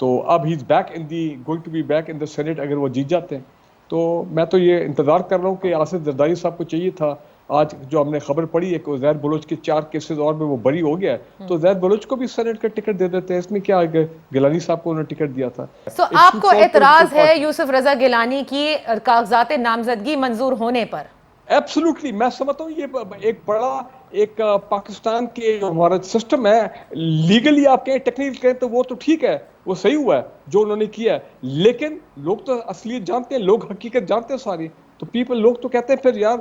تو اب he is back in the going to be back in the Senate اگر وہ جیت جاتے ہیں. تو میں تو یہ انتظار کر رہا ہوں کہ آصف زرداری صاحب کو چاہیے تھا, آج جو ہم نے خبر پڑھی ہے کہ زید بلوچ کے 4 کیسز اور میں وہ بری ہو گیا ہے, تو زید بلوچ کو بھی سینٹ کا ٹکٹ دے دیتے ہیں. اس میں کیا گیلانی صاحب کو انہوں نے ٹکٹ دیا تھا. تو آپ کو اعتراض ہے یوسف رضا گیلانی کی کاغذات نامزدگی منظور ہونے پر؟ ایبسولوٹلی, میں سمجھتا ہوں یہ ایک بڑا ایک پاکستان کے جو ہمارا سسٹم ہے, لیگلی آپ کہیں ٹیکنیکل کہیں تو وہ تو ٹھیک ہے, وہ صحیح ہوا ہے جو انہوں نے کیا ہے, لیکن لوگ تو اصلیت جانتے ہیں, لوگ حقیقت جانتے ہیں ساری. تو لوگ تو کہتے ہیں پھر یار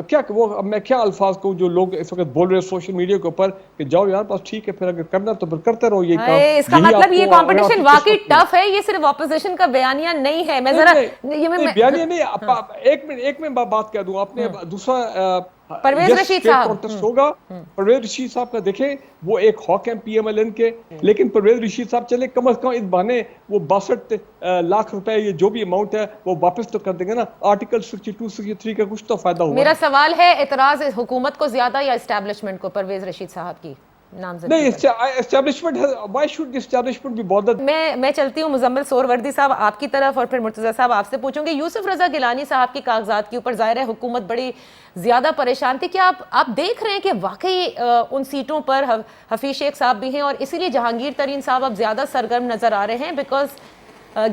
کیا وہ, اب میں کیا الفاظ کہوں جو لوگ اس وقت بول رہے ہیں سوشل میڈیا کے اوپر کہ جاؤ یار بس ٹھیک ہے, پھر اگر کرنا تو پھر کرتے رہو یہ کام. اس کا مطلب یہ کمپٹیشن واقعی ٹف ہے, یہ صرف اپوزیشن کا بیانیہ نہیں ہے. میں ذرا بیانیہ نہیں, ایک میں بات کہہ دوں, آپ نے دوسرا پرویز رشید صاحب کانٹیسٹ ہوگا. پرویز رشید صاحب کا دیکھیں وہ ایک ہاک ہیں پی ایم ایل این کے, لیکن پرویز رشید صاحب چلے کم از کم اس بہانے وہ 62 لاکھ روپے یہ جو بھی اماؤنٹ ہے وہ واپس تو کر دیں گے نا. آرٹیکل 62 63 کا کچھ تو فائدہ ہوا. میرا سوال ہے اعتراض حکومت کو زیادہ یا اسٹیبلشمنٹ کو پرویز رشید صاحب کی نامزدگی؟ نہیں, establishment why should the establishment be bothered. میں چلتی ہوں مزمل سہروردی صاحب آپ کی طرف, اور پھر مرتضی صاحب آپ سے پوچھوں گے. یوسف رضا گیلانی صاحب کی کاغذات کے اوپر ظاہر ہے حکومت بڑی زیادہ پریشان تھی. کیا آپ دیکھ رہے ہیں کہ واقعی ان سیٹوں پر حفیظ شیخ صاحب بھی ہیں, اور اسی لیے جہانگیر ترین صاحب اب زیادہ سرگرم نظر آ رہے ہیں بیکاز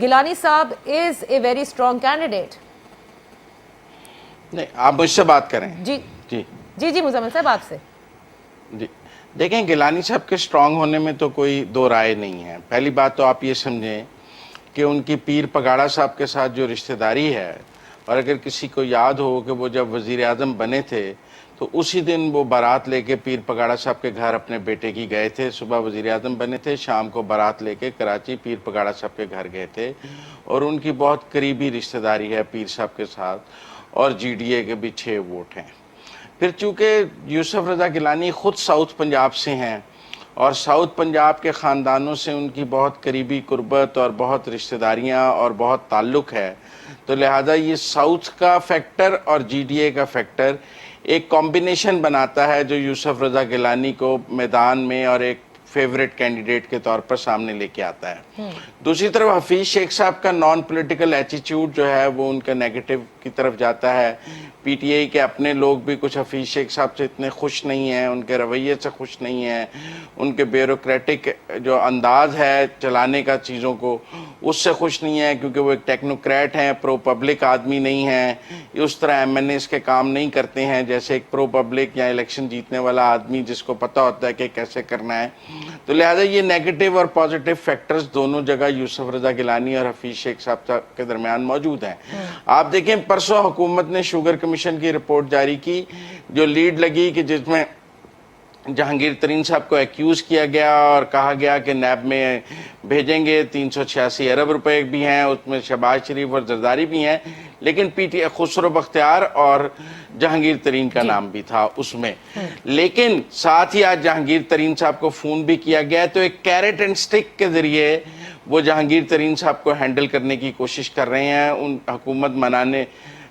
گیلانی صاحب از اے ویری اسٹرانگ کینڈیڈیٹ؟ نہیں, آپ مجھ سے بات کریں. جی جی جی جی مزمل صاحب آپ سے. جی دیکھیں, گیلانی صاحب کے سٹرونگ ہونے میں تو کوئی دو رائے نہیں ہے. پہلی بات تو آپ یہ سمجھیں کہ ان کی پیر پگاڑا صاحب کے ساتھ جو رشتہ داری ہے, اور اگر کسی کو یاد ہو کہ وہ جب وزیر اعظم بنے تھے تو اسی دن وہ بارات لے کے پیر پگاڑا صاحب کے گھر اپنے بیٹے کی گئے تھے. صبح وزیر اعظم بنے تھے, شام کو بارات لے کے کراچی پیر پگاڑا صاحب کے گھر گئے تھے, اور ان کی بہت قریبی رشتہ داری ہے پیر صاحب کے ساتھ, اور جی ڈی اے کے بھی 6 ووٹ ہیں. پھر چونکہ یوسف رضا گیلانی خود ساؤتھ پنجاب سے ہیں, اور ساؤتھ پنجاب کے خاندانوں سے ان کی بہت قریبی قربت اور بہت رشتہ داریاں اور بہت تعلق ہے, تو لہٰذا یہ ساؤتھ کا فیکٹر اور جی ڈی اے کا فیکٹر ایک کمبینیشن بناتا ہے جو یوسف رضا گیلانی کو میدان میں اور ایک فیوریٹ کینڈیڈیٹ کے طور پر سامنے لے کے آتا ہے. دوسری طرف حفیظ شیخ صاحب کا نان پولیٹیکل ایٹیچیوڈ جو ہے وہ ان کا نیگیٹو کی طرف جاتا ہے. پی ٹی آئی کے اپنے لوگ بھی کچھ حفیظ شیخ صاحب سے اتنے خوش نہیں ہیں, ان کے رویے سے خوش نہیں ہیں, ان کے بیوروکریٹک جو انداز ہے چلانے کا چیزوں کو اس سے خوش نہیں ہیں, کیونکہ وہ ایک ٹیکنوکریٹ ہیں, پرو پبلک آدمی نہیں ہیں, اس طرح ایم این ایز کے کام نہیں کرتے ہیں جیسے ایک پرو پبلک یا الیکشن جیتنے والا آدمی جس کو پتہ ہوتا ہے کہ کیسے کرنا ہے. تو لہٰذا یہ نیگیٹو اور پازیٹیو فیکٹرز دونوں جگہ یوسف رضا گیلانی اور حفیظ شیخ صاحب کے درمیان موجود ہیں. آپ دیکھیں پرسوں حکومت نے شوگر کمیشن کی رپورٹ جاری کی جو لیڈ لگی کہ جس میں جہانگیر ترین صاحب کو ایکیوز کیا گیا اور کہا گیا کہ نیب میں بھیجیں گے, 386 ارب روپے بھی ہیں, اس میں شہباز شریف اور زرداری بھی ہیں, لیکن پی ٹی خسرو بختیار اور جہانگیر ترین کا نام بھی تھا اس میں. لیکن ساتھ ہی آج جہانگیر ترین صاحب کو فون بھی کیا گیا, تو ایک کیرٹ اینڈ سٹک کے ذریعے وہ جہانگیر ترین صاحب کو ہینڈل کرنے کی کوشش کر رہے ہیں, ان حکومت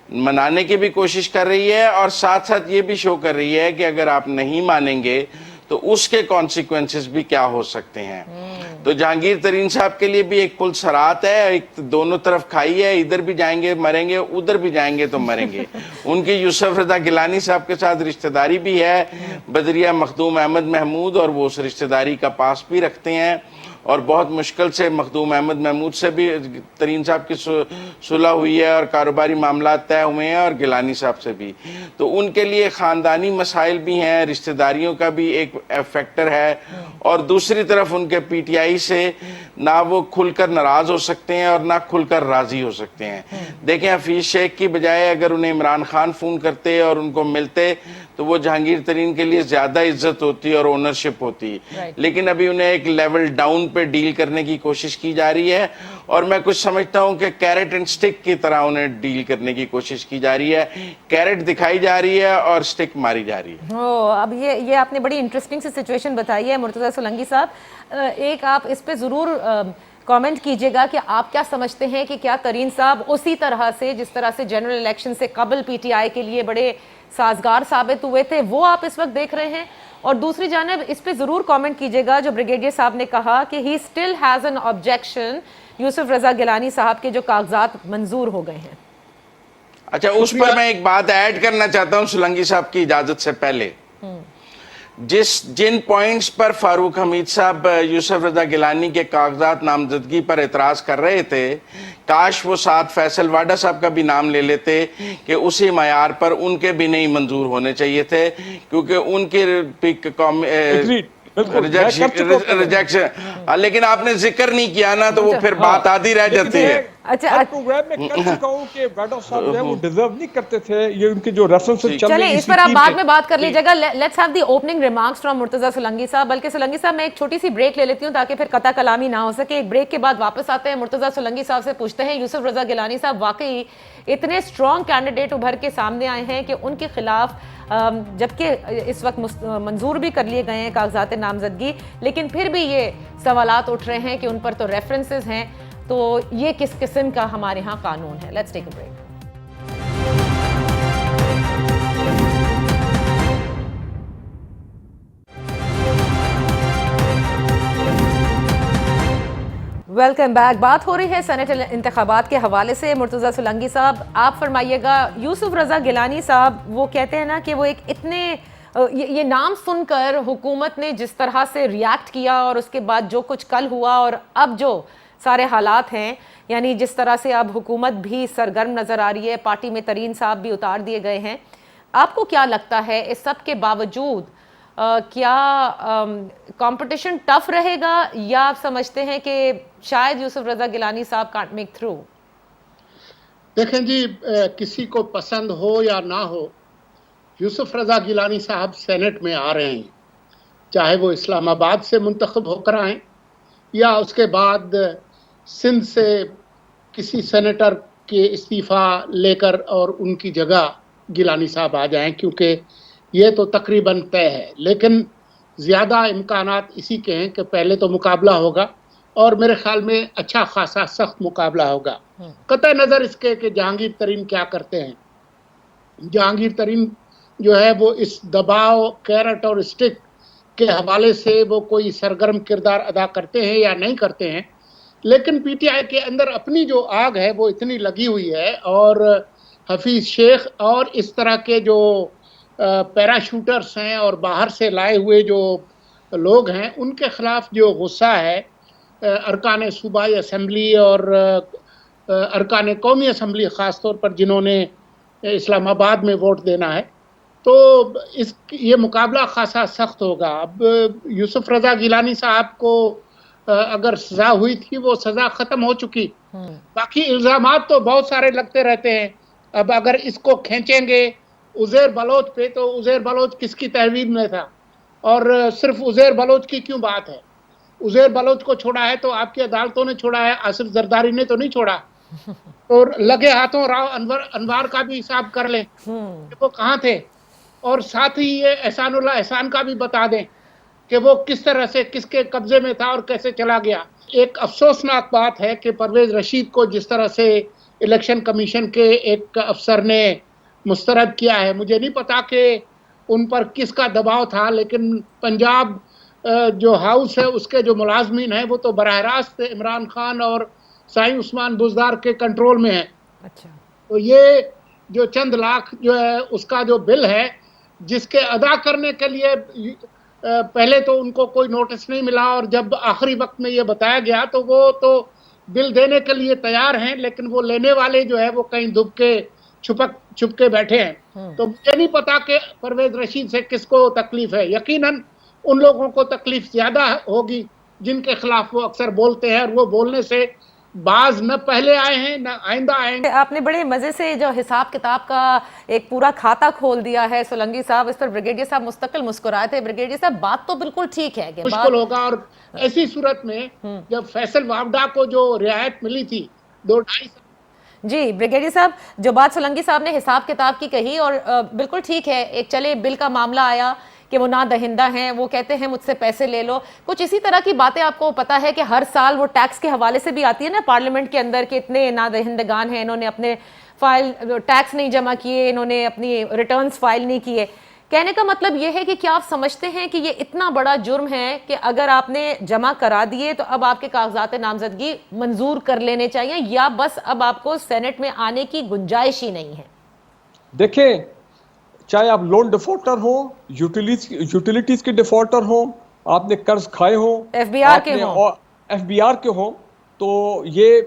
منانے کی بھی کوشش کر رہی ہے, اور ساتھ ساتھ یہ بھی شو کر رہی ہے کہ اگر آپ نہیں مانیں گے تو اس کے کانسیکوینسز بھی کیا ہو سکتے ہیں. تو جہانگیر ترین صاحب کے لیے بھی ایک پل صراط ہے, ایک دونوں طرف کھائی ہے, ادھر بھی جائیں گے مریں گے, ادھر بھی جائیں گے تو مریں گے. ان کی یوسف رضا گیلانی صاحب کے ساتھ رشتہ داری بھی ہے, بدریہ مخدوم احمد محمود, اور وہ اس رشتہ داری کا پاس بھی رکھتے ہیں, اور بہت مشکل سے مخدوم احمد محمود سے بھی ترین صاحب کی صلح ہوئی ہے اور کاروباری معاملات طے ہوئے ہیں, اور گیلانی صاحب سے بھی. تو ان کے لیے خاندانی مسائل بھی ہیں, رشتہ داریوں کا بھی ایک فیکٹر ہے, اور دوسری طرف ان کے پی ٹی آئی سے نہ وہ کھل کر ناراض ہو سکتے ہیں اور نہ کھل کر راضی ہو سکتے ہیں. دیکھیں حفیظ شیخ کی بجائے اگر انہیں عمران خان فون کرتے اور ان کو ملتے تو وہ جہانگیر ترین کے لیے زیادہ عزت ہوتی اور اونرشپ ہوتی, لیکن ابھی انہیں ایک لیول ڈاؤن پہ ڈیل کرنے کی کوشش کی جا رہی ہے, اور میں کچھ سمجھتا ہوں کہ کیرٹ اینڈ سٹک کی طرح انہیں ڈیل کرنے کی کوشش کی جا رہی ہے. کیرٹ دکھائی جا رہی ہے اور سٹک ماری جا رہی ہے. اب یہ آپ نے بڑی انٹرسٹنگ سی سچویشن بتائی ہے. مرتضی سولنگی صاحب, ایک آپ اس پہ ضرور کامنٹ کیجئے گا کہ آپ کیا سمجھتے ہیں کہ کیا ترین صاحب اسی طرح سے جس طرح سے جنرل الیکشن سے قبل پی ٹی آئی کے لیے بڑے سازگار ثابت ہوئے تھے وہ آپ اس وقت دیکھ رہے ہیں, اور دوسری جانب اس پہ ضرور کامنٹ کیجیے گا جو بریگیڈیئر صاحب نے کہا کہ he still has an objection Yousuf Raza Gilani sahab کے جو کاغذات منظور ہو گئے ہیں. اچھا اس پر میں ایک بات ایڈ کرنا چاہتا ہوں سولنگی صاحب کی اجازت سے پہلے. جن پوائنٹس پر فاروق حمید صاحب یوسف رضا گیلانی کے کاغذات نامزدگی پر اعتراض کر رہے تھے, کاش وہ ساتھ فیصل واڈا صاحب کا بھی نام لے لیتے کہ اسی معیار پر ان کے بھی نہیں منظور ہونے چاہیے تھے, کیونکہ ان کے ریجیکشن, لیکن آپ نے ذکر نہیں کیا نا تو وہ پھر بات آدھی رہ جاتی ہے. اچھا پروگرام میں کر چکا ہوں کہ واڈا صاحب جو ہے وہ ڈیزرو نہیں کرتے تھے, یہ ان کے جو ریفرنسز چل رہے ہیں چلیں اس پر آپ بعد میں بات کر لیجیے گا. Let's have the opening remarks from Murtaza Solangi sahab. بلکہ سولنگی صاحب میں ایک چھوٹی سی بریک لے لیتی ہوں تاکہ پھر قطع کلامی نہ ہو سکے. ایک بریک کے بعد واپس آتے ہیں, مرتضیٰ سولنگی صاحب سے پوچھتے ہیں یوسف رضا گیلانی صاحب واقعی اتنے اسٹرانگ کینڈیڈیٹ ابھر کے سامنے آئے ہیں کہ ان کے خلاف جبکہ اس وقت منظور بھی کر لیے گئے ہیں کاغذات نامزدگی, لیکن پھر بھی یہ سوالات اٹھ رہے ہیں کہ ان پر تو ریفرنسز ہیں, تو یہ کس قسم کا ہمارے ہاں قانون ہے. Let's take a break. Welcome back. بات ہو رہی ہے سینٹ انتخابات کے حوالے سے. مرتضیٰ سولنگی صاحب آپ فرمائیے گا, یوسف رضا گیلانی صاحب وہ کہتے ہیں نا کہ وہ ایک اتنے یہ نام سن کر حکومت نے جس طرح سے ریاکٹ کیا اور اس کے بعد جو کچھ کل ہوا اور اب جو سارے حالات ہیں, یعنی جس طرح سے اب حکومت بھی سرگرم نظر آ رہی ہے, پارٹی میں ترین صاحب بھی اتار دیے گئے ہیں, آپ کو کیا لگتا ہے اس سب کے باوجود کیا کمپٹیشن ٹف رہے گا یا آپ سمجھتے ہیں کہ شاید یوسف رضا گیلانی صاحب کانٹ میک تھرو؟ دیکھیں جی, کسی کو پسند ہو یا نہ ہو, یوسف رضا گیلانی صاحب سینٹ میں آ رہے ہیں, چاہے وہ اسلام آباد سے منتخب ہو کر آئیں یا اس کے بعد سندھ سے کسی سینیٹر کے استعفیٰ لے کر اور ان کی جگہ گیلانی صاحب آ جائیں, کیونکہ یہ تو تقریباً طے ہے. لیکن زیادہ امکانات اسی کے ہیں کہ پہلے تو مقابلہ ہوگا اور میرے خیال میں اچھا خاصا سخت مقابلہ ہوگا, قطع نظر اس کے کہ جہانگیر ترین کیا کرتے ہیں. جہانگیر ترین جو ہے وہ اس دباؤ, کیرٹ اور اسٹک کے حوالے سے وہ کوئی سرگرم کردار ادا کرتے ہیں یا نہیں کرتے ہیں, لیکن پی ٹی آئی کے اندر اپنی جو آگ ہے وہ اتنی لگی ہوئی ہے, اور حفیظ شیخ اور اس طرح کے جو پیراشوٹرز ہیں اور باہر سے لائے ہوئے جو لوگ ہیں ان کے خلاف جو غصہ ہے ارکان صوبائی اسمبلی اور ارکان قومی اسمبلی خاص طور پر جنہوں نے اسلام آباد میں ووٹ دینا ہے, تو یہ مقابلہ خاصا سخت ہوگا. اب یوسف رضا گیلانی صاحب کو اگر سزا ہوئی تھی وہ سزا ختم ہو چکی, باقی الزامات تو بہت سارے لگتے رہتے ہیں. اب اگر اس کو کھینچیں گے عزیر بلوچ پہ, تو عزیر بلوچ کس کی تحویل میں تھا, اور صرف عزیر بلوچ کی کیوں بات ہے؟ عزیر بلوچ کو چھوڑا ہے تو آپ کی عدالتوں نے چھوڑا ہے, آصف زرداری نے تو نہیں چھوڑا. اور لگے ہاتھوں راؤ انوار کا بھی حساب کر لیں کہ وہ کہاں تھے, اور ساتھ ہی یہ احسان اللہ احسان کا بھی بتا دیں کہ وہ کس طرح سے کس کے قبضے میں تھا اور کیسے چلا گیا. ایک افسوسناک بات ہے کہ پرویز رشید کو جس طرح سے الیکشن کمیشن کے ایک افسر نے مسترد کیا ہے, مجھے نہیں پتا کہ ان پر کس کا دباؤ تھا, لیکن پنجاب جو ہاؤس ہے اس کے جو ملازمین ہیں وہ تو براہ راست عمران خان اور سائیں عثمان بزدار کے کنٹرول میں ہیں. اچھا, تو یہ جو چند لاکھ جو ہے اس کا جو بل ہے جس کے ادا کرنے کے لیے پہلے تو ان کو کوئی نوٹس نہیں ملا, اور جب آخری وقت میں یہ بتایا گیا تو وہ تو بل دینے کے لیے تیار ہیں, لیکن وہ لینے والے جو ہے وہ کہیں دب کے چھپ کے بیٹھے ہیں. تو مجھے نہیں پتا کہ پرویز رشید سے کس کو تکلیف ہے. یقیناً ان لوگوں کو تکلیف زیادہ ہوگی جن کے خلاف وہ اکثر بولتے ہیں, اور وہ بولنے سے بعض نہ پہلے آئے ہیں نہ آئندہ آئیں گے. آپ نے بڑے مزے سے جو حساب کتاب کا ایک پورا کھاتا کھول دیا ہے سولنگی صاحب, اس پر بریگیڈیئر صاحب مستقل مسکرائے تھے. بریگیڈیئر صاحب بات تو بالکل ٹھیک ہے کہ مشکل ہوگا, اور ایسی صورت میں جب فیصل واوڈا کو جو رعایت ملی تھی 2-2.5 جی بریگیڈیئر صاحب جو بات سولنگی صاحب نے حساب کتاب کی کہی, اور بالکل ٹھیک ہے, ایک چلے بل کا معاملہ آیا کہ وہ نا دہندہ ہیں, وہ کہتے ہیں مجھ سے پیسے لے لو, کچھ اسی طرح کی باتیں آپ کو پتا ہے کہ ہر سال وہ ٹیکس کے حوالے سے بھی آتی ہے نا پارلیمنٹ کے اندر, کہ اتنے نا دہندگان ہیں, انہوں نے اپنے فائل ٹیکس نہیں جمع کیے, انہوں نے اپنی ریٹرنز فائل نہیں کیے. کہنے کا مطلب یہ ہے کہ کیا آپ سمجھتے ہیں کہ یہ اتنا بڑا جرم ہے کہ اگر آپ نے جمع کرا دیے تو اب آپ کے کاغذات نامزدگی منظور کر لینے چاہیے، یا بس اب آپ کو سینٹ میں آنے کی گنجائش ہی نہیں ہے؟ دیکھیں، چاہے آپ لون ڈیفالٹر ہوں، یوٹیلیٹیز کے ڈیفالٹر ہوں، آپ نے قرض کھائے ہوں، ایف بی آر کے ہوں، ایف بی آر کے ہوں، تو یہ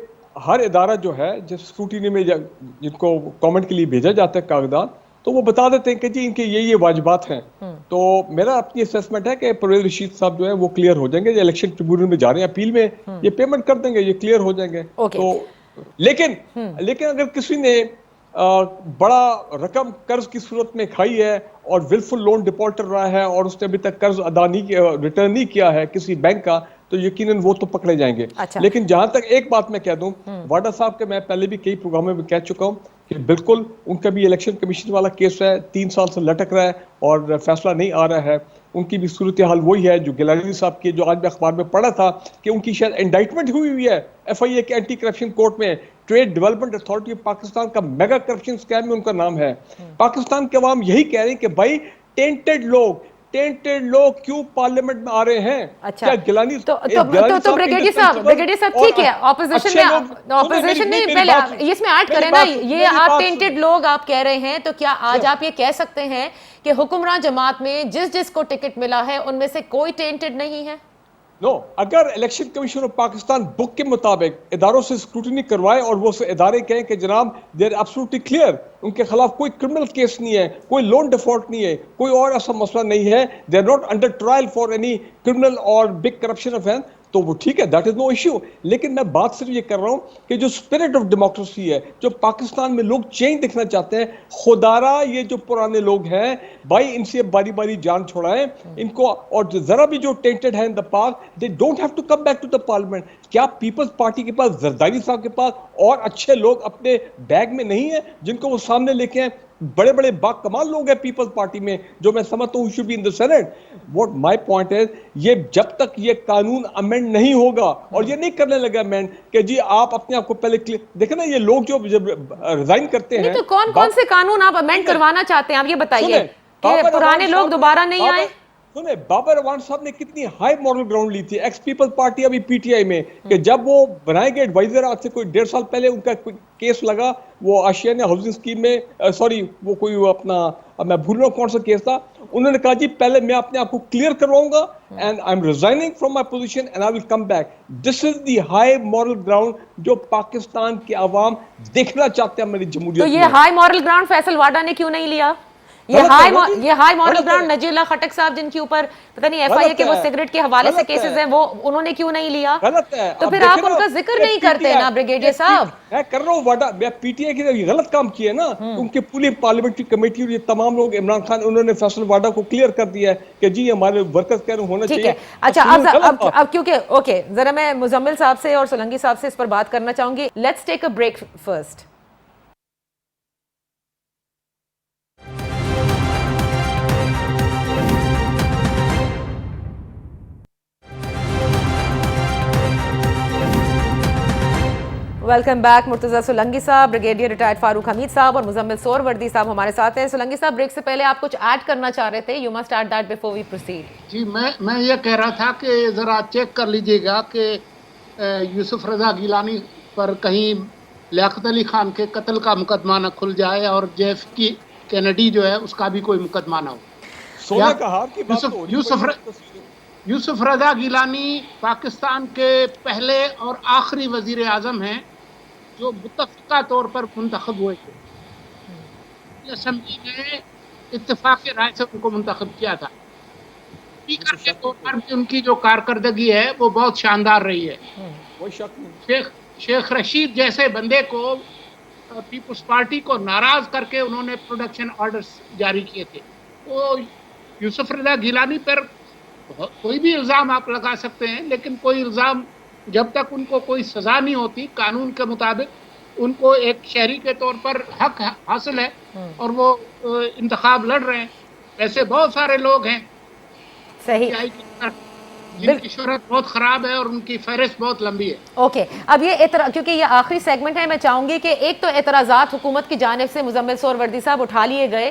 ہر ادارہ جو ہے جس اسکروٹینی میں جن کو کامنٹ کے لیے بھیجا جاتا ہے کاغذات، تو وہ بتا دیتے ہیں کہ جی ان کے یہ واجبات ہیں. تو میرا اپنی اسیسمنٹ ہے کہ پرویز رشید صاحب جو ہے وہ کلیئر ہو جائیں گے. یہ الیکشن ٹریبیونل میں جا رہے ہیں اپیل میں، یہ پیمنٹ کر دیں گے، یہ کلیئر ہو جائیں گے. تو لیکن اگر کسی نے بڑا رقم قرض کی صورت میں کھائی ہے اور ولفل لون ڈیفالٹر رہا ہے اور اس نے ابھی تک قرض ادا نہیں کیا، ریٹرن نہیں کیا ہے کسی بینک کا، تو یقیناً وہ تو پکڑے جائیں گے. لیکن جہاں تک ایک بات میں کہہ دوں، واڈا صاحب کے میں پہلے بھی کئی پروگراموں میں کہہ چکا ہوں کہ بالکل ان کا بھی الیکشن کمیشن والا کیس ہے، 3 سال سے لٹک رہا ہے اور فیصلہ نہیں آ رہا ہے. ان کی بھی صورتحال وہی ہے جو گیلانی صاحب کی، جو آج میں اخبار میں پڑھا تھا کہ ان کی شاید انڈائٹمنٹ ہوئی ہے ایف آئی اے کے اینٹی کرپشن کورٹ میں. Trade development authority of Pakistan کا میگا کرپشن اسکیم میں ان کا نام ہے. پاکستان کے عوام یہی کہہ رہے ہیں کہ بھائی ٹینٹڈ لوگ کیوں پارلیمنٹ میں آ رہے ہیں؟ اچھا تو بریگیڈیئر صاحب ٹھیک ہے، اپوزیشن نہیں، پہلے اس میں ایڈ کریں نا، یہ آپ ٹینٹڈ لوگ آپ کہہ رہے ہیں، تو کیا آج آپ یہ کہہ سکتے ہیں کہ حکمراں جماعت میں جس کو ٹکٹ ملا ہے ان میں سے کوئی ٹینٹڈ نہیں ہے؟ نو، اگر الیکشن کمیشن آف پاکستان بک کے مطابق اداروں سے اسکروٹنی کروائے اور وہ ادارے کہیں کہ جناب دے آر ایبسولوٹلی کلیئر، ان کے خلاف کوئی کرمنل کیس نہیں ہے، کوئی لون ڈیفالٹ نہیں ہے، کوئی اور ایسا مسئلہ نہیں ہے، they are not under trial for any criminal اور بگ کرپشن افینس، تو وہ ٹھیک ہے، دیٹ از نو ایشو. لیکن میں بات صرف یہ کر رہا ہوں کہ جو اسپرٹ آف ڈیموکریسی ہے، جو پاکستان میں لوگ چینج دیکھنا چاہتے ہیں، خدارا یہ جو پرانے لوگ ہیں بھائی ان سے باری باری جان چھوڑائیں ان کو، اور ذرا بھی جو ٹینٹڈ ہیں in the pack, they don't have to come back to the parliament. کیا پیپلز پارٹی کے پاس، زرداری صاحب کے پاس اور اچھے لوگ اپنے بیگ میں نہیں ہیں جن کو وہ سامنے لے کے ہیں؟ بڑے بڑے با کمال لوگ ہیں پیپلز پارٹی میں جو میں سمجھتا ہوں should be in the senate. What my point is, یہ جب تک یہ قانون امینڈ نہیں ہوگا اور یہ نہیں کرنے لگا امینڈ کہ جی آپ اپنے آپ کو پہلے دیکھیں نا، یہ لوگ جو ریزائن کرتے ہیں، تو کون سے قانون آپ امینڈ کروانا چاہتے ہیں، آپ یہ بتائیے کہ پرانے لوگ دوبارہ نہیں آئے؟ سنیں، بابر اعوان صاحب نے کتنی ہائی مورل گراؤنڈ لی تھی ایکس پیپلز پارٹی ابھی پی ٹی آئی میں، کہ جب وہ بنائے گئے ایڈوائزر آج سے کوئی 1.5 سال پہلے ان کا کیس لگا، وہ آشیانہ ہاؤسنگ اسکیم میں، سوری وہ کوئی اپنا، میں بھول رہا ہوں کون سا کیس تھا، انہوں نے کہا جی پہلے میں اپنے آپ کو کلیئر کرواؤں گا and I am resigning from my position and I will come back. This is the high moral ground جو پاکستان کے عوام دیکھنا چاہتے ہیں ہماری جمہوریت میں. تو یہ ہائی مورل گراؤنڈ فیصل واڈا نے کیوں نہیں لیا؟ یہ ہائی مورل گراؤنڈ نجی اللہ خٹک صاحب جن کے اوپر پتہ نہیں ایف آئی اے کے وہ سگریٹ کے حوالے سے کیسز ہیں، وہ انہوں نے کیوں نہیں لیا؟ غلط ہے. تو پھر آپ ان کا ذکر نہیں کرتے نا بریگیڈیئر صاحب. میں کر رہا ہوں واڈا، میں پی ٹی آئی کی غلط کام کیا ہے نا، ان کی پوری پارلیمنٹری کمیٹی اور یہ تمام لوگ، عمران خان، انہوں نے فیصل واڈا کو کلیئر کر دیا ہے کہ جی ہمارے ورکرز کہہ رہے ہونا چاہیے. ٹھیک ہے، اچھا اب کیونکہ اوکے، ذرا میں مزمل صاحب سے اور سولنگی صاحب سے اس پر بات کرنا چاہوں گی. Let's take a break first. Welcome back. Murtaza Solangi صاحب، بریگیڈیئر ریٹائرڈ فاروق حمید صاحب اور مزمل سور وردی صاحب ہمارے ساتھ ہیں. سولنگی صاحب، بریک سے پہلے آپ کچھ ایڈ کرنا چاہ رہے تھے. You must add that before we proceed. جی میں یہ کہہ رہا تھا کہ ذرا چیک کر لیجئے گا کہ یوسف رضا گیلانی پر کہیں لیاقت علی خان کے قتل کا مقدمہ نہ کھل جائے اور جے ایف کی کینیڈی جو ہے اس کا بھی کوئی مقدمہ نہ ہو. یوسف رضا گیلانی پاکستان کے پہلے اور آخری وزیر اعظم ہیں جو متفقہ طور پر منتخب ہوئے تھے. اسمبلی نے اتفاق رائے سے ان کو منتخب کیا تھا. اسپیکر کے طور پر بھی ان کی جو کارکردگی ہے وہ بہت شاندار رہی ہے. کوئی شک نہیں. شیخ رشید جیسے بندے کو پیپلز پارٹی کو ناراض کر کے انہوں نے پروڈکشن آرڈرز جاری کیے تھے. تو یوسف رضا گیلانی پر کوئی بھی الزام آپ لگا سکتے ہیں، لیکن کوئی الزام جب تک ان کو کوئی سزا نہیں ہوتی قانون کے مطابق، ان کو ایک شہری کے طور پر حق حاصل ہے اور وہ انتخاب لڑ رہے ہیں. ایسے بہت سارے لوگ ہیں صحیح جن کی شہرت بہت خراب ہے اور ان کی فہرست بہت لمبی ہے. اوکے، اب یہ کیونکہ یہ آخری سیگمنٹ ہے، میں چاہوں گی کہ ایک تو اعتراضات حکومت کی جانب سے مزمل سور وردی صاحب اٹھا لیے گئے.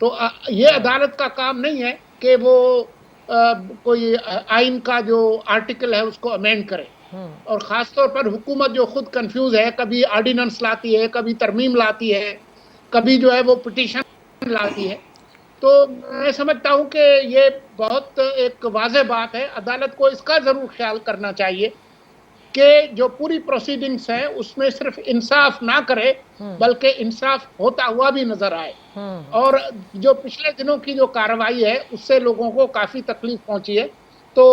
تو یہ عدالت کا کام نہیں ہے کہ وہ کوئی آئین کا جو آرٹیکل ہے اس کو امینڈ کرے، اور خاص طور پر حکومت جو خود کنفیوز ہے، کبھی آرڈیننس لاتی ہے، کبھی ترمیم لاتی ہے، کبھی جو ہے وہ پٹیشن لاتی ہے. تو میں سمجھتا ہوں کہ یہ بہت ایک واضح بات ہے. عدالت کو اس کا ضرور خیال کرنا چاہیے کہ جو پوری پروسیڈنگز ہیں اس میں صرف انصاف نہ کرے بلکہ انصاف ہوتا ہوا بھی نظر آئے. اور جو پچھلے دنوں کی جو کارروائی ہے اس سے لوگوں کو کافی تکلیف پہنچی ہے. تو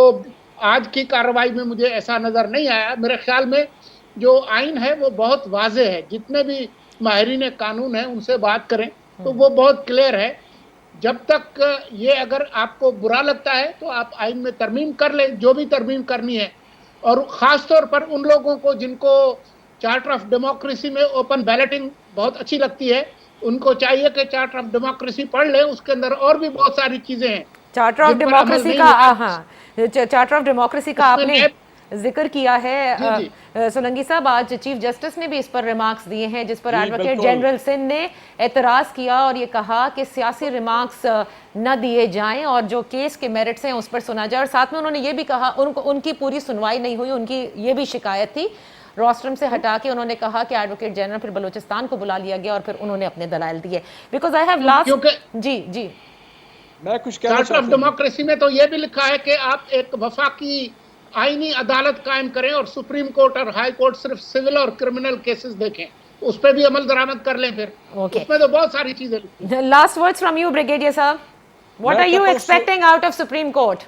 آج کی کارروائی میں مجھے ایسا نظر نہیں آیا. میرے خیال میں جو آئین ہے وہ بہت واضح ہے. جتنے بھی ماہرین قانون ہیں ان سے بات کریں تو وہ بہت کلیئر ہے. جب تک یہ اگر آپ کو برا لگتا ہے تو آپ آئین میں ترمیم کر لیں، جو بھی ترمیم کرنی ہے. اور خاص طور پر ان لوگوں کو جن کو چارٹر آف ڈیموکریسی میں اوپن بیلٹنگ بہت اچھی لگتی ہے، ان کو چاہیے کہ چارٹر آف ڈیموکریسی پڑھ لیں. اس کے اندر اور بھی بہت ساری چیزیں ہیں چارٹر آف ڈیموکریسی کا، چارٹر آف ڈیموکریسی کا آپ نے ذکر کیا ہے. سولنگی صاحب، آج چیف جسٹس نے بھی اس پر ریمارکس دیے ہیں جس پر ایڈوکیٹ جنرل سندھ نے اعتراض کیا اور یہ کہا کہ سیاسی ریمارکس نہ دیے جائیں اور جو کیس کے میرٹس ہیں اس پر سنا جائے. اور ساتھ میں انہوں نے یہ بھی کہا ان کی پوری سنوائی نہیں ہوئی. ان کی یہ بھی شکایت تھی. روسٹرم سے ہٹا کے انہوں نے کہا کہ ایڈوکیٹ جنرل پھر بلوچستان کو بلا لیا گیا اور پھر انہوں نے اپنے دلائل دیے. Because I have lost. جی میں کچھ کہنا چارٹر آف ڈیموکریسی میں تو یہ بھی لکھا ہے کہ آپ ایک وفاقی آئینی عدالت قائم کریں اور سپریم کورٹ اور ہائی کورٹ صرف سول اور کرمنل کیسز دیکھیں، اس پہ بھی عمل درآمد کر لیں. پھر اس میں تو بہت ساری چیزیں لکھی ہیں. Last words from you brigadier sahab. What are you expecting out of Supreme Court?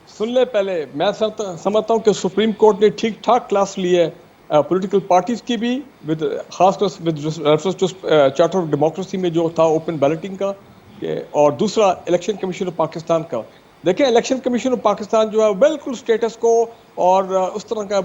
سن لے پہلے، میں سمجھتا ہوں کہ سپریم کورٹ نے ٹھیک ٹھاک کلاس لی ہے پولیٹیکل پارٹیز کی بھی، خاص طور سے چارٹر آف ڈیموکریسی میں جو تھا اوپن بیلٹنگ کا، اور دوسرا الیکشن کمیشن آف پاکستان کا. دیکھیں الیکشن کمیشن آف پاکستان جو ہے بالکل اسٹیٹس کو اور اس طرح کا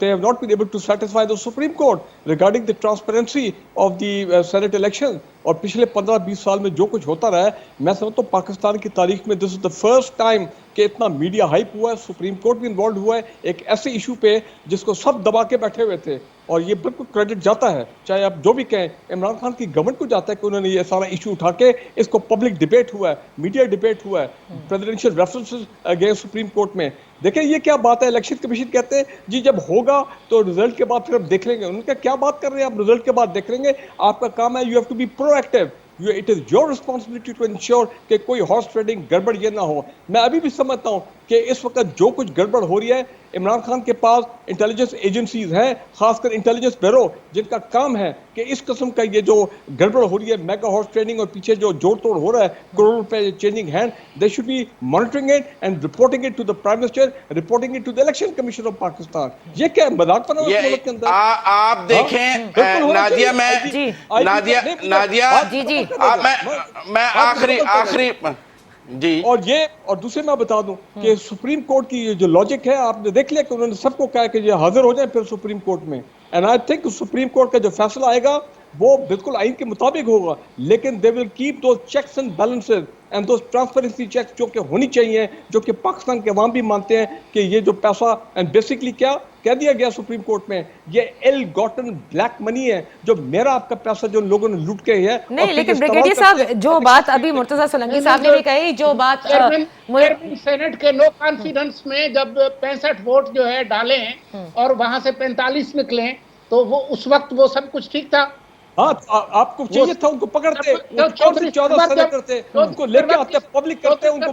they have not been able to satisfy the Supreme Court regarding the transparency of the Senate election. اور پچھلے 15-20 سال میں جو کچھ ہوتا رہا ہے، میں سمجھتا ہوں پاکستان کی تاریخ میں this is the first time کہ اتنا میڈیا ہائپ ہوا ہے. سپریم کورٹ بھی انوالوڈ ہوا ہے ایک ایسے ایشو پہ جس کو سب دبا کے بیٹھے ہوئے تھے، اور یہ بالکل کریڈٹ جاتا ہے، چاہے آپ جو بھی کہیں، عمران خان کی گورنمنٹ کو جاتا ہے کہ انہوں نے یہ سارا ایشو اٹھا کے اس کو پبلک ڈبیٹ ہوا ہے، میڈیا ڈبیٹ ہوا ہے، presidential references against supreme court میں. دیکھیں یہ کیا بات ہے. الیکشن کمیشن کہتے ہیں جی جب ہوگا تو رزلٹ کے بعد پھر ہم دیکھ لیں گے. ان کا کیا بات کر رہے ہیں آپ؟ رزلٹ کے بعد دیکھ لیں گے. آپ کا کام ہے، you have to be proactive. It is your responsibility to ensure کہ کوئی ہارس ٹریڈنگ گڑبڑ یہ نہ ہو. میں ابھی بھی سمجھتا ہوں کہ اس وقت جو کچھ گڑبڑ ہو رہی ہے، عمران خان کے پاس انٹیلیجنس ایجنسیز ہیں، خاص کر انٹیلیجنس بیورو، جن کا کام ہے کہ اس قسم کا یہ جو گڑبڑ ہو رہی ہے، میگا ہارس ٹریڈنگ اور پیچھے جو جوڑ توڑ ہو رہا ہے، کروڑ روپے changing hand, they should be monitoring it and reporting it to the prime minister, reporting it to the election commission of Pakistan. یہ کیا مذاق بنا ہے ملک کے اندر؟ آپ دیکھیں نادیہ میں آخری جی. اور دوسرے میں بتا دوں کہ سپریم کورٹ کی جو لاجک ہے، آپ نے دیکھ لیا کہ انہوں نے سب کو کہا کہ یہ حاضر ہو جائیں پھر سپریم کورٹ میں. And I think supreme court کا جو فیصلہ آئے گا وہ بالکل آئین کے مطابق ہوگا، لیکن they will keep those checks and balances and those transparency checks جو کہ ہونی چاہیے، جو کہ پاکستان کے عوام بھی مانتے ہیں کہ یہ جو پیسہ اینڈ بیسکلی کیا کہہ دیا گیا سپریم کورٹ میں، یہ ایل گاٹن بلیک منی ہے، جو میرا آپ کا پیسہ جو لوگوں نے لوٹ کے ہے. نہیں لیکن بریگیڈیئر صاحب جو بات ابھی مرتضیٰ سولنگی صاحب نے بھی کہی، جو بات سینٹ کے نو کانفیڈنس میں جب 65 ووٹ جو ہے ڈالے ہیں اور وہاں سے 45 نکلے تو وہ اس وقت وہ سب کچھ ٹھیک تھا. ہاں آپ کو چاہیے تھا ان کو پکڑتے، 14 سینیٹر تھے ان کو لے کے آتے پبلک کرتے ان کو.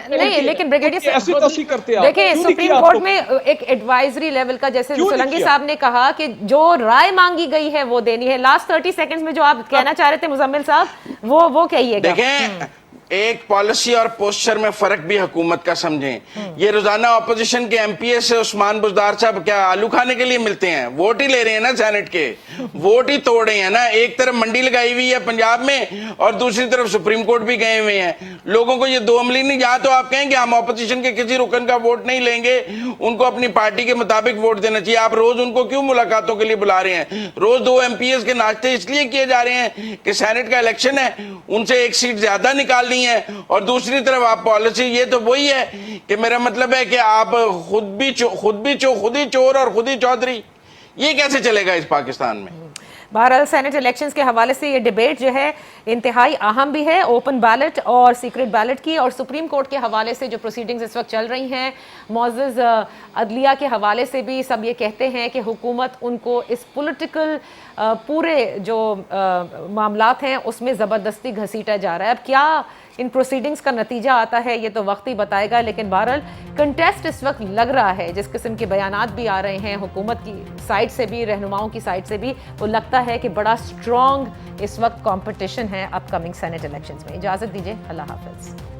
نہیں لیکن بریگیڈیئر ایسی تصحیح کرتے ہیں. دیکھیں سپریم کورٹ میں ایک ایڈوائزری لیول کا، جیسے سولنگی صاحب نے کہا کہ جو رائے مانگی گئی ہے وہ دینی ہے. لاسٹ 30 سیکنڈز میں جو آپ کہنا چاہ رہے تھے مزمل صاحب وہ کہیے گا. دیکھیں ایک پالیسی اور پوسچر میں فرق بھی حکومت کا سمجھیں. یہ روزانہ اپوزیشن کے ایم پی اے سے عثمان بزدار صاحب کیا آلو کھانے کے لیے ملتے ہیں؟ ووٹ ہی لے رہے ہیں نا سینٹ کے، ووٹ ہی توڑ رہے ہیں نا. ایک طرف منڈی لگائی ہوئی ہے پنجاب میں اور دوسری طرف سپریم کورٹ بھی گئے ہوئے ہیں. لوگوں کو یہ دو عملی نہیں. یا تو آپ کہیں کہ ہم اپوزیشن کے کسی رکن کا ووٹ نہیں لیں گے، ان کو اپنی پارٹی کے مطابق ووٹ دینا چاہیے. آپ روز ان کو کیوں ملاقاتوں کے لیے بلا رہے ہیں؟ روز 2 ایم پی ایس کے ناشتے اس لیے کیے جا رہے ہیں کہ سینٹ کا الیکشن ہے، ان سے 1 سیٹ زیادہ نکالنی ہے. اور دوسری طرف آپ پالیسی یہ تو وہی ہے کہ میرا مطلب ہے کہ آپ خود ہی چور اور خود ہی چودھری. یہ کیسے چلے گا اس پاکستان میں؟ بہرحال سینٹ الیکشنز کے حوالے سے یہ ڈیبیٹ جو ہے انتہائی اہم بھی ہے، اوپن بیلٹ اور سیکرٹ بیلٹ کی، اور سپریم کورٹ کے حوالے سے جو پروسیڈنگز اس وقت چل رہی ہیں، معزز عدلیہ کے حوالے سے بھی سب یہ کہتے ہیں کہ حکومت ان کو اس پولیٹیکل پورے جو معاملات ہیں اس میں زبردستی گھسیٹا جا رہا ہے۔ اب کیا ان پروسیڈنگز کا نتیجہ آتا ہے یہ تو وقت ہی بتائے گا، لیکن بہرحال کنٹیسٹ اس وقت لگ رہا ہے، جس قسم کے بیانات بھی آ رہے ہیں حکومت کی سائڈ سے بھی، رہنماؤں کی سائڈ سے بھی، وہ لگتا ہے کہ بڑا اسٹرانگ اس وقت کمپٹیشن ہے اپ کمنگ سینٹ الیکشنز میں۔ اجازت دیجیے، اللہ حافظ۔